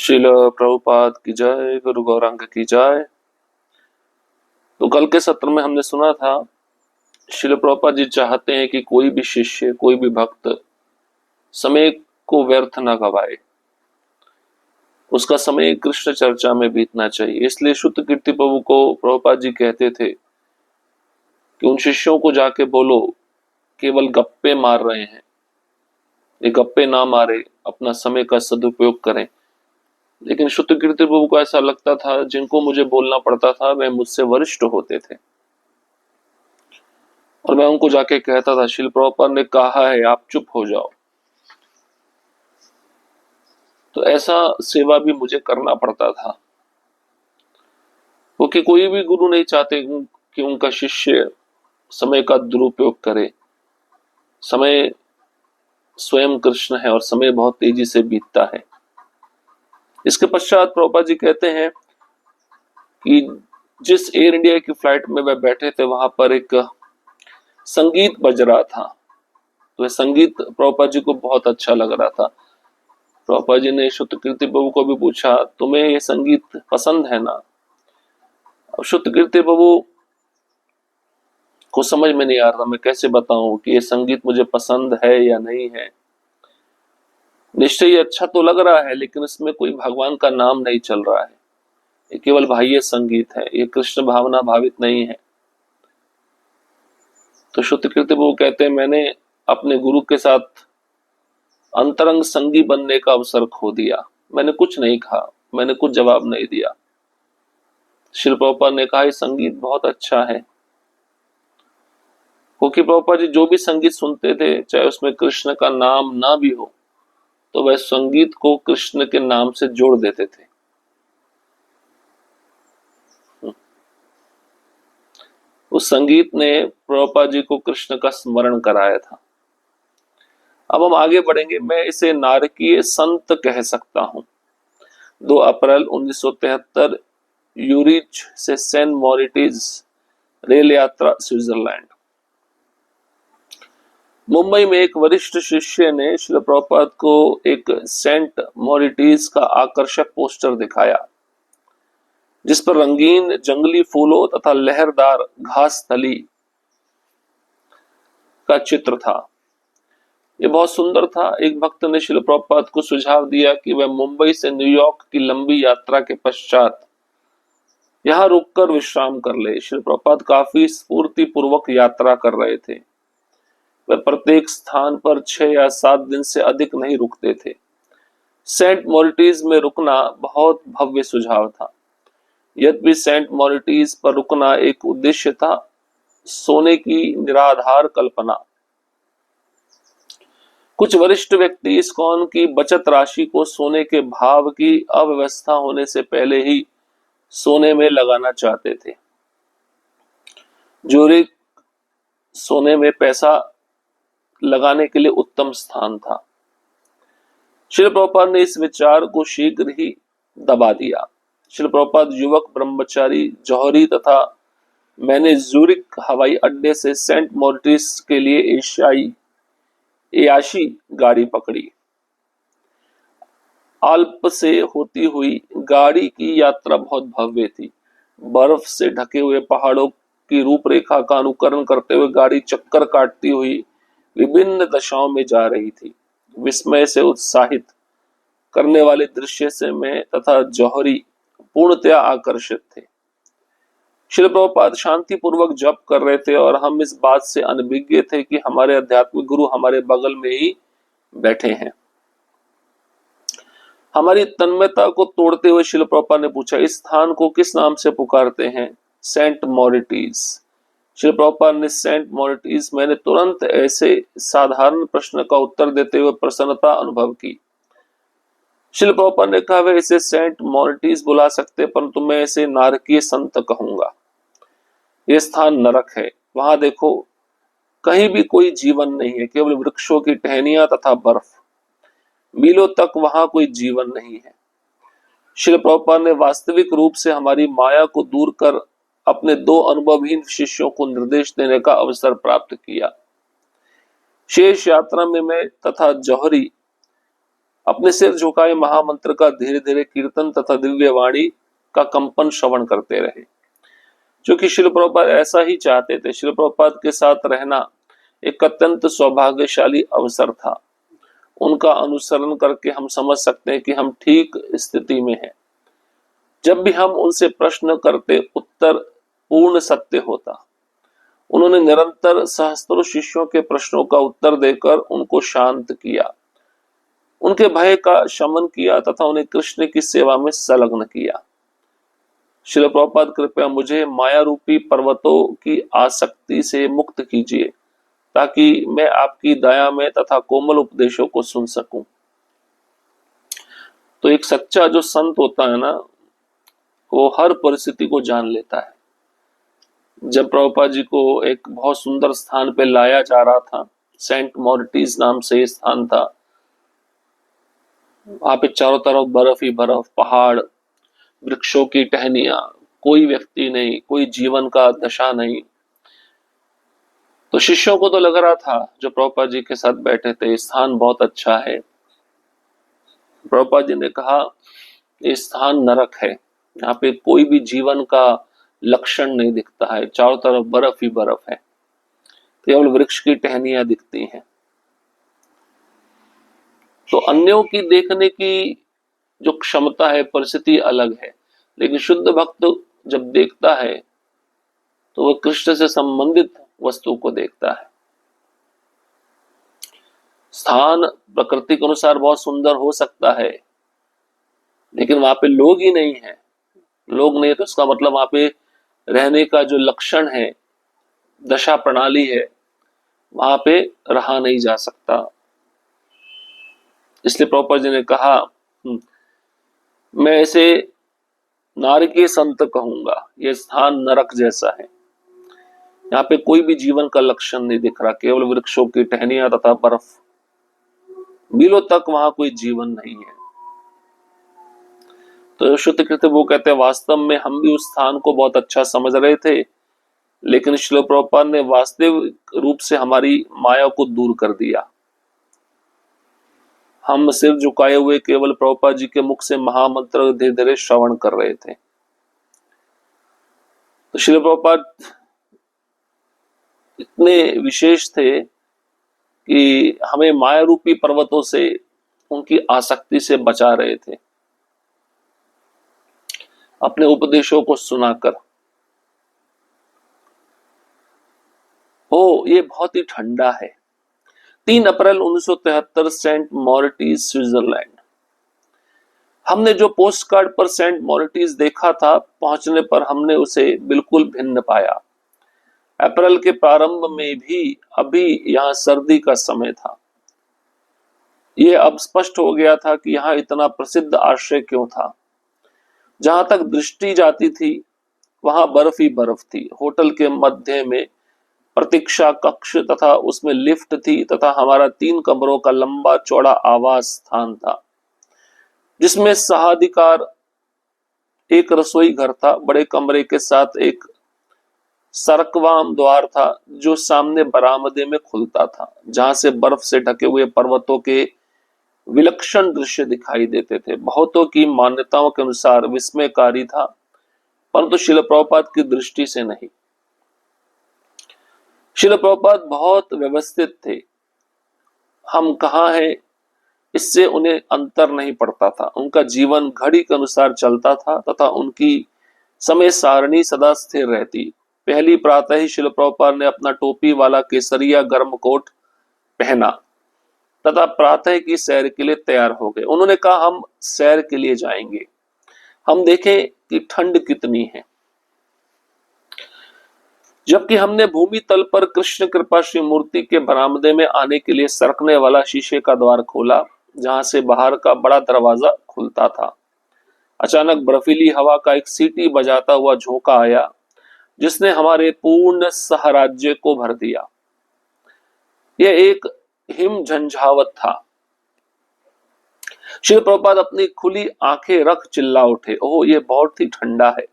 श्रील प्रभुपाद की जय, गुरु गौरांग की जय। तो कल के सत्र में हमने सुना था श्रील प्रभुपाद जी चाहते हैं कि कोई भी शिष्य, कोई भी भक्त समय को व्यर्थ ना गवाए, उसका समय कृष्ण चर्चा में बीतना चाहिए। इसलिए शुद्ध कीर्ति प्रभु को प्रभुपाद जी कहते थे कि उन शिष्यों को जाके बोलो केवल गप्पे मार रहे हैं, ये गप्पे ना मारे, अपना समय का सदुपयोग करें। लेकिन शुद्ध कीर्ति प्रभु को ऐसा लगता था जिनको मुझे बोलना पड़ता था वह मुझसे वरिष्ठ होते थे, और मैं उनको जाके कहता था श्रील प्रभुपाद ने कहा है आप चुप हो जाओ। तो ऐसा सेवा भी मुझे करना पड़ता था, क्योंकि कोई भी गुरु नहीं चाहते कि उनका शिष्य समय का दुरुपयोग करे। समय स्वयं कृष्ण है और समय बहुत तेजी से बीतता है। इसके पश्चात प्रभुपाद जी कहते हैं कि जिस एयर इंडिया की फ्लाइट में वह बैठे थे वहां पर एक संगीत बज रहा था। तो वह संगीत प्रभुपाद जी को बहुत अच्छा लग रहा था। प्रभुपाद जी ने शुद्ध कीर्ति प्रभु को भी पूछा, तुम्हें ये संगीत पसंद है ना? अब शुद्ध कीर्ति प्रभु को समझ में नहीं आ रहा मैं कैसे बताऊं कि ये संगीत मुझे पसंद है या नहीं है। निश्चय ये अच्छा तो लग रहा है, लेकिन इसमें कोई भगवान का नाम नहीं चल रहा है, ये केवल बाह्य संगीत है, ये कृष्ण भावना भावित नहीं है। तो शुद्ध कीर्ति प्रभु कहते हैं मैंने अपने गुरु के साथ अंतरंग संगी बनने का अवसर खो दिया। मैंने कुछ नहीं कहा, मैंने कुछ जवाब नहीं दिया। श्री प्रभुपाद ने कहा ये संगीत बहुत अच्छा है, क्योंकि प्रभुपाद जी जो भी संगीत सुनते थे चाहे उसमें कृष्ण का नाम ना भी हो तो वह संगीत को कृष्ण के नाम से जोड़ देते थे। उस संगीत ने प्रभुपाद जी को कृष्ण का स्मरण कराया था। अब हम आगे बढ़ेंगे। मैं इसे नारकीय संत कह सकता हूं। 2 अप्रैल 1973 यूरिच से सेंट मॉरिटिज रेल यात्रा स्विट्जरलैंड। मुंबई में एक वरिष्ठ शिष्य ने श्रील प्रभुपाद को एक सेंट मॉरिटिज का आकर्षक पोस्टर दिखाया जिस पर रंगीन जंगली फूलों तथा लहरदार घास थली का चित्र था। ये बहुत सुंदर था। एक भक्त ने श्रील प्रभुपाद को सुझाव दिया कि वह मुंबई से न्यूयॉर्क की लंबी यात्रा के पश्चात यहाँ रुककर विश्राम कर ले। श्रील प्रभुपाद काफी स्फूर्ति पूर्वक यात्रा कर रहे थे। वे प्रत्येक स्थान पर 6 या 7 दिन से अधिक नहीं रुकते थे। सेंट मॉरिटिज में रुकना बहुत भव्य सुझाव था। यद्यपि सेंट मॉरिटिज पर रुकना एक उद्देश्य था, सोने की निराधार कल्पना। कुछ वरिष्ठ व्यक्ति इस्कॉन की बचत राशि को सोने के भाव की अव्यवस्था होने से पहले ही सोने में लगाना चाहते थे। ज्यूरिख सोने में पैसा लगाने के लिए उत्तम स्थान था। श्रील प्रभुपाद ने इस विचार को शीघ्र ही दबा दिया। श्रील प्रभुपाद युवक ब्रह्मचारी जौहरी तथा मैंने ज्यूरिख हवाई अड्डे से सेंट मॉरिटिस के लिए एयाशी गाड़ी पकड़ी। आल्प से होती हुई गाड़ी की यात्रा बहुत भव्य थी। बर्फ से ढके हुए पहाड़ों की रूपरेखा का अनुकरण करते हुए गाड़ी चक्कर काटती हुई विभिन्न दिशाओं में जा रही थी। विस्मय से उत्साहित करने वाले दृश्य से मैं तथा जौहरी पूर्णतया आकर्षित थे। श्री प्रभुपाद शांति पूर्वक जप कर रहे थे और हम इस बात से अनभिज्ञ थे कि हमारे आध्यात्मिक गुरु हमारे बगल में ही बैठे हैं। हमारी तन्मयता को तोड़ते हुए श्रील प्रभुपाद ने पूछा, इस स्थान को किस नाम से पुकारते हैं? सेंट मॉरिटिज। श्रील प्रभुपाद ने सेंट मॉरिटिज। मैंने तुरंत ऐसे साधारण प्रश्न का उत्तर देते हुए प्रसन्नता अनुभव की। श्रील प्रभुपाद ने कहा, वे इसे सेंट मॉरिटिज बुला सकते, परंतु मैं इसे नारकीय संत कहूंगा। यह स्थान नरक है। वहां देखो, कहीं भी कोई जीवन नहीं है, केवल वृक्षों की टहनियां तथा बर्फ। मीलों तक वहां कोई जीवन नहीं है। श्री प्रभुपाद ने वास्तविक रूप से हमारी माया को दूर कर अपने 2 अनुभवहीन शिष्यों को निर्देश देने का अवसर प्राप्त किया। शेष यात्रा में मैं तथा जौहरी अपने सिर झुकाए महामंत्र का धीरे धीरे कीर्तन तथा दिव्य वाणी का कंपन श्रवण करते रहे। क्योंकि शिल प्रभुपाद ऐसा ही चाहते थे। शिल प्रभुपाद के साथ रहना एक अत्यंत सौभाग्यशाली अवसर था। उनका अनुसरण करके हम समझ सकते हैं कि हम ठीक स्थिति में हैं। जब भी हम उनसे प्रश्न करते उत्तर पूर्ण सत्य होता। उन्होंने निरंतर सहस्त्रों शिष्यों के प्रश्नों का उत्तर देकर उनको शांत किया, उनके भय का शमन किया तथा उन्हें कृष्ण की सेवा में संलग्न किया। श्रील प्रभुपाद कृपया मुझे माया रूपी पर्वतों की आसक्ति से मुक्त कीजिए, ताकि मैं आपकी दया में तथा कोमल उपदेशों को सुन सकूं। तो एक सच्चा जो संत होता है ना, वो हर परिस्थिति को जान लेता है। जब प्रभुपाद जी को एक बहुत सुंदर स्थान पे लाया जा रहा था, सेंट मॉरिटीज नाम से स्थान था, वहां पे चारों तरफ बर्फ ही बर्फ, पहाड़, वृक्षों की टहनियां, कोई व्यक्ति नहीं, कोई जीवन का दशा नहीं। तो शिष्यों को तो लग रहा था, जो प्रभुपाद जी के साथ बैठे थे, स्थान बहुत अच्छा है। प्रभुपाद जी ने कहा, ये स्थान नरक है, यहाँ पे कोई भी जीवन का लक्षण नहीं दिखता है, चारों तरफ बर्फ ही बर्फ है, केवल वृक्ष की टहनियां दिखती हैं। तो अन्यों की देखने की जो क्षमता है, परिस्थिति अलग है, लेकिन शुद्ध भक्त जब देखता है तो वह कृष्ण से संबंधित वस्तु को देखता है। स्थान प्रकृति के अनुसार बहुत सुंदर हो सकता है, लेकिन वहां पे लोग ही नहीं है। लोग नहीं तो इसका मतलब वहां पे रहने का जो लक्षण है, दशा प्रणाली है, वहां पे रहा नहीं जा सकता। इसलिए प्रभुपाद जी ने कहा, मैं इसे नारकीय संत कहूंगा, यह स्थान नरक जैसा है, यहाँ पे कोई भी जीवन का लक्षण नहीं दिख रहा, केवल वृक्षों की टहनियां तथा बर्फ, मीलों तक वहां कोई जीवन नहीं है। तो शुद्ध कृत्य वो कहते हैं, वास्तव में हम भी उस स्थान को बहुत अच्छा समझ रहे थे, लेकिन श्रील प्रभुपाद ने वास्तविक रूप से हमारी माया को दूर कर दिया। हम सिर झुकाए हुए केवल प्रभुपाद जी के मुख से महामंत्र धीरे धीरे श्रवण कर रहे थे। तो श्रील प्रभुपाद इतने विशेष थे कि हमें माया रूपी पर्वतों से, उनकी आसक्ति से बचा रहे थे, अपने उपदेशों को सुनाकर। ये बहुत ही ठंडा है। 3 अप्रैल 1973, सेंट मॉरिटीज, स्विट्जरलैंड। हमने जो पोस्ट कार्ड पर सेंट मॉरिटीज देखा था, पहुंचने पर हमने उसे बिल्कुल भिन्न पाया। अप्रैल के प्रारंभ में भी अभी यहाँ सर्दी का समय था। यह अब स्पष्ट हो गया था कि यहाँ इतना प्रसिद्ध आश्रय क्यों था। जहां तक दृष्टि जाती थी वहां बर्फ ही बर्फ थी। होटल के मध्य में प्रतीक्षा कक्ष तथा उसमें लिफ्ट थी तथा हमारा 3 कमरों का लंबा चौड़ा आवास स्थान था, जिसमें सहाधिकार एक रसोई घर था, बड़े कमरे के साथ एक सरकवाम द्वार था जो सामने बरामदे में खुलता था, जहां से बर्फ से ढके हुए पर्वतों के विलक्षण दृश्य दिखाई देते थे। बहुतों की मान्यताओं के अनुसार विस्मयकारी था, परंतु श्रील प्रभुपाद की दृष्टि से नहीं। श्रील प्रभुपाद बहुत व्यवस्थित थे। हम कहाँ हैं इससे उन्हें अंतर नहीं पड़ता था। उनका जीवन घड़ी के अनुसार चलता था तथा उनकी समय सारणी सदा स्थिर रहती। पहली प्रातः ही श्रील प्रभुपाद ने अपना टोपी वाला केसरिया गर्म कोट पहना तथा प्रातः की सैर के लिए तैयार हो गए। उन्होंने कहा, हम सैर के लिए जाएंगे, हम देखें कि ठंड कितनी है। जबकि हमने भूमि तल पर कृष्ण कृपा श्री मूर्ति के बरामदे में आने के लिए सरकने वाला शीशे का द्वार खोला, जहां से बाहर का बड़ा दरवाजा खुलता था। अचानक बर्फीली हवा का एक सीटी बजाता हुआ झोंका आया, जिसने हमारे पूर्ण सहराज्य को भर दिया। यह एक हिम झंझावत था। श्री प्रभुपाद अपनी खुली आंखें रख चिल्ला उठे, ओह ये बहुत ही ठंडा है।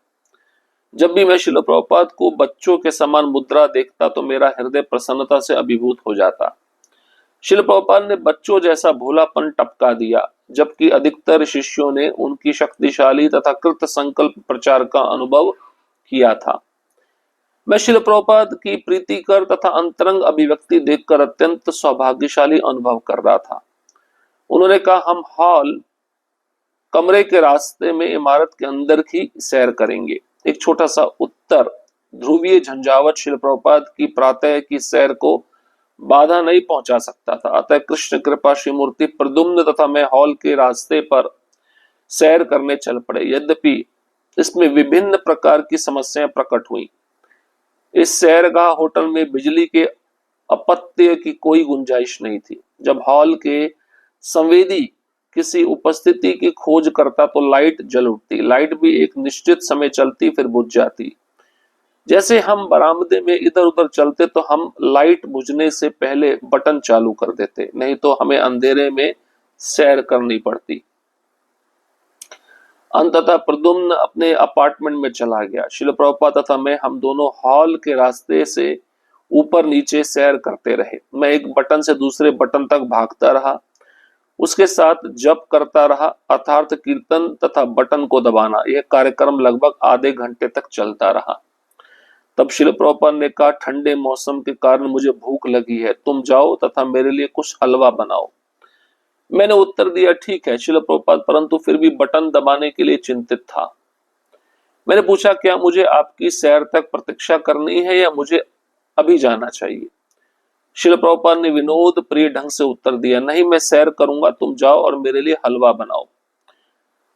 जब भी मैं श्रील प्रभुपाद को बच्चों के समान मुद्रा देखता तो मेरा हृदय प्रसन्नता से अभिभूत हो जाता। श्रील प्रभुपाद ने बच्चों जैसा भोलापन टपका दिया। जबकि अधिकतर शिष्यों ने उनकी शक्तिशाली तथा कृत संकल्प प्रचार का अनुभव किया था। मैं शिल प्रभुपाद की प्रीतिकर तथा अंतरंग अभिव्यक्ति देखकर अत्यंत सौभाग्यशाली अनुभव कर रहा था। उन्होंने कहा, हम हॉल कमरे के रास्ते में इमारत के अंदर की सैर करेंगे। एक छोटा सा उत्तर, ध्रुवीय झंझावत शिल प्रभुपाद की प्रातः की सैर को बाधा नहीं पहुंचा सकता था। अतः कृष्ण कृपा श्री मूर्ति प्रद्युम्न तथा मैं हॉल के रास्ते पर सैर करने चल पड़े। यद्यपि इसमें विभिन्न प्रकार की समस्याएं प्रकट हुई। इस सैरगाह होटल में बिजली के अपत्य की कोई गुंजाइश नहीं थी। जब हॉल के संवेदी किसी उपस्थिति की खोज करता तो लाइट जल उठती। लाइट भी एक निश्चित समय चलती फिर बुझ जाती। जैसे हम बरामदे में इधर उधर चलते तो हम लाइट बुझने से पहले बटन चालू कर देते, नहीं तो हमें अंधेरे में सैर करनी पड़ती। अंततः प्रद्युम्न अपने अपार्टमेंट में चला गया। शिल प्रभुपाद तथा मैं, हम दोनों हॉल के रास्ते से ऊपर नीचे सैर करते रहे। मैं एक बटन से दूसरे बटन तक भागता रहा, उसके साथ जप करता रहा, अर्थात कीर्तन तथा बटन को दबाना। यह कार्यक्रम लगभग आधे घंटे तक चलता रहा। तब शिल प्रभुपाद ने कहा, ठंडे मौसम के कारण मुझे भूख लगी है, तुम जाओ तथा मेरे लिए कुछ हलवा बनाओ। मैंने उत्तर दिया, ठीक है शिल प्रभुपाद, परंतु फिर भी बटन दबाने के लिए चिंतित था। मैंने पूछा, क्या मुझे आपकी सैर तक प्रतीक्षा करनी है या मुझे अभी जाना चाहिए? शिल प्रभुपाद ने विनोद प्रिय ढंग से उत्तर दिया, नहीं, मैं सैर करूंगा, तुम जाओ और मेरे लिए हलवा बनाओ।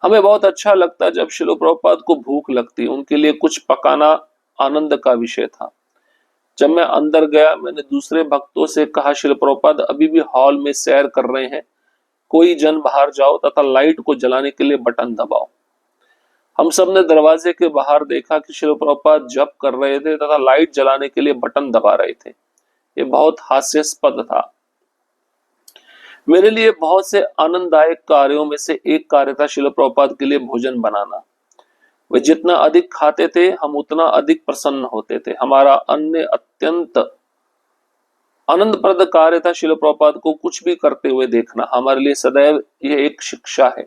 हमें बहुत अच्छा लगता जब शिल प्रभुपाद को भूख लगती। उनके लिए कुछ पकाना आनंद का विषय था। जब मैं अंदर गया, मैंने दूसरे भक्तों से कहा, शिल प्रभुपाद अभी भी हॉल में सैर कर रहे हैं, कोई जन बाहर जाओ तथा लाइट को जलाने के लिए बटन दबाओ। हम सब ने दरवाजे के बाहर देखा कि शिल प्रभुपाद जप कर रहे थे तथा लाइट जलाने के लिए बटन दबा रहे थे। ये बहुत हास्यास्पद था। मेरे लिए बहुत से आनंददायक कार्यों में से एक कार्य था शिल प्रभुपाद के लिए भोजन बनाना। वे जितना अधिक खाते थे, हम उतना अधिक प्रसन्न होते थे। हमारा अन्य अत्यंत आनंदप्रद कार्य था शिल प्रभुपाद को कुछ भी करते हुए देखना। हमारे लिए सदैव यह एक शिक्षा है।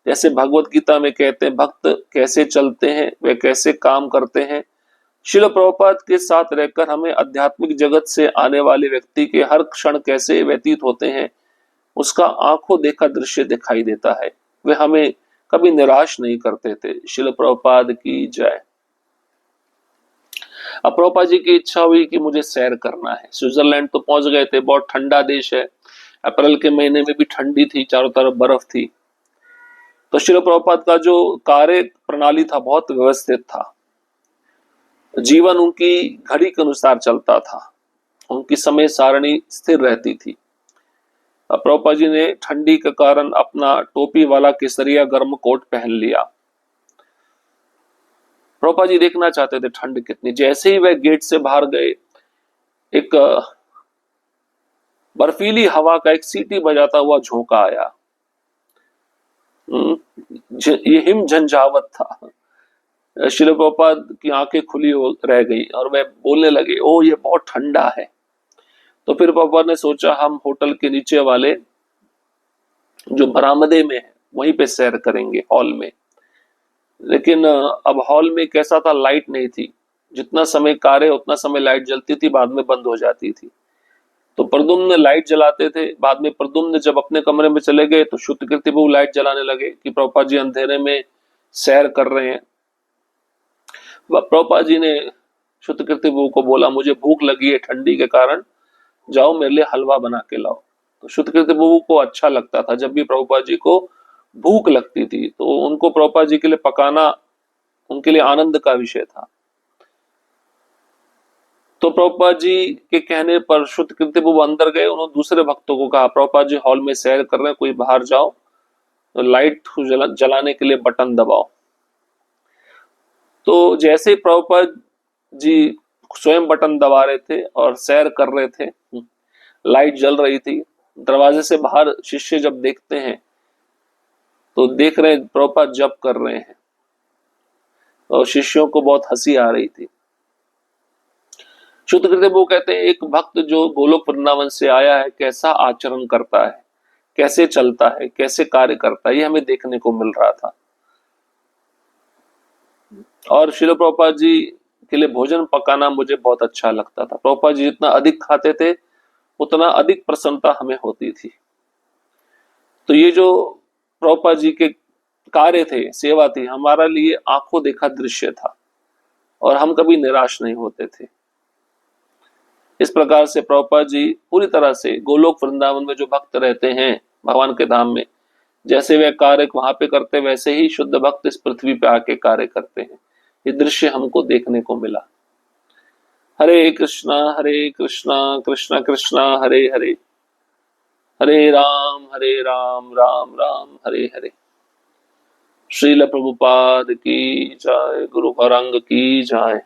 जैसे भगवत गीता में कहते हैं, भक्त कैसे चलते हैं वे कैसे काम करते हैं। शिल प्रभुपाद के साथ रहकर हमें आध्यात्मिक जगत से आने वाले व्यक्ति के हर क्षण कैसे व्यतीत होते हैं, उसका आंखों देखा दृश्य दिखाई देता है। वे हमें कभी निराश नहीं करते थे। शिल प्रभुपाद की जय। अब प्रभुपाद जी की इच्छा हुई कि मुझे सैर करना है। स्विट्जरलैंड तो पहुंच गए थे, बहुत ठंडा देश है, अप्रैल के महीने में भी ठंडी थी, चारों तरफ बर्फ थी। तो शिल प्रभुपाद का जो कार्य प्रणाली था बहुत व्यवस्थित था। जीवन उनकी घड़ी के अनुसार चलता था, उनकी समय सारणी स्थिर रहती थी। प्रभुपाद जी ने ठंडी के कारण अपना टोपी वाला केसरिया गर्म कोट पहन लिया। प्रभुपाद जी देखना चाहते थे ठंड कितनी। जैसे ही वह गेट से बाहर गए, एक बर्फीली हवा का एक सीटी बजाता हुआ झोंका आया। ये हिम झंझावत था। शिल प्रभुपाद की आंखें खुली रह गई और वह बोलने लगे, ओ ये बहुत ठंडा है। तो फिर प्रभुपाद ने सोचा, हम होटल के नीचे वाले जो बरामदे में है वहीं पे सैर करेंगे, हॉल में। लेकिन अब हॉल में कैसा था, लाइट नहीं थी। जितना समय कार्य उतना समय लाइट जलती थी, बाद में बंद हो जाती थी। तो प्रद्युम्न लाइट जलाते थे। बाद में प्रद्युम्न जब अपने कमरे में चले गए तो श्रुतकीर्ति बहू लाइट जलाने लगे कि प्रभुपाद जी अंधेरे में सैर कर रहे हैं। प्रभुपाद जी ने श्रुतकीर्ति बहू को बोला, मुझे भूख लगी है ठंडी के कारण, जाओ मेरे लिए हलवा बना के लाओ। तो श्रुतकीर्ति बहू को अच्छा लगता था, जब भी प्रभुपाद जी को भूख लगती थी तो उनको प्रभुपाद जी के लिए पकाना उनके लिए आनंद का विषय था। तो प्रभुपाद जी के कहने पर श्रुतकीर्ति बहू अंदर गए। उन्होंने दूसरे भक्तों को कहा, प्रभुपाद जी हॉल में सैर कर रहे हैं, कोई बाहर जाओ तो लाइट जलाने के लिए बटन दबाओ। तो जैसे ही प्रभुपाद जी स्वयं बटन दबा रहे थे और सैर कर रहे थे, लाइट जल रही थी। दरवाजे से बाहर शिष्य जब देखते हैं तो देख रहे हैं प्रभुपाद जप कर रहे हैं और शिष्यों को बहुत हंसी आ रही थी। श्रुतकीर्ति बहू कहते हैं, एक भक्त जो गोलोक वृंदावन से आया है कैसा आचरण करता है, कैसे चलता है, कैसे कार्य करता है, ये हमें देखने को मिल रहा था। और श्रील प्रभुपाद जी के लिए भोजन पकाना मुझे बहुत अच्छा लगता था। प्रभुपाद जी जितना अधिक खाते थे उतना अधिक प्रसन्नता हमें होती थी। तो ये जो प्रभुपाद जी के कार्य थे, सेवा थी, हमारा लिए आंखों देखा दृश्य था और हम कभी निराश नहीं होते थे। इस प्रकार से प्रभुपाद जी पूरी तरह से गोलोक वृंदावन में जो भक्त रहते हैं भगवान के धाम में, जैसे वे कार्य वहां पे करते वैसे ही शुद्ध भक्त इस पृथ्वी पे आके कार्य करते हैं। ये दृश्य हमको देखने को मिला। हरे कृष्णा कृष्णा कृष्णा हरे हरे, हरे राम राम राम हरे हरे। श्रील प्रभुपाद की जय, गुरु गौरांग की जय।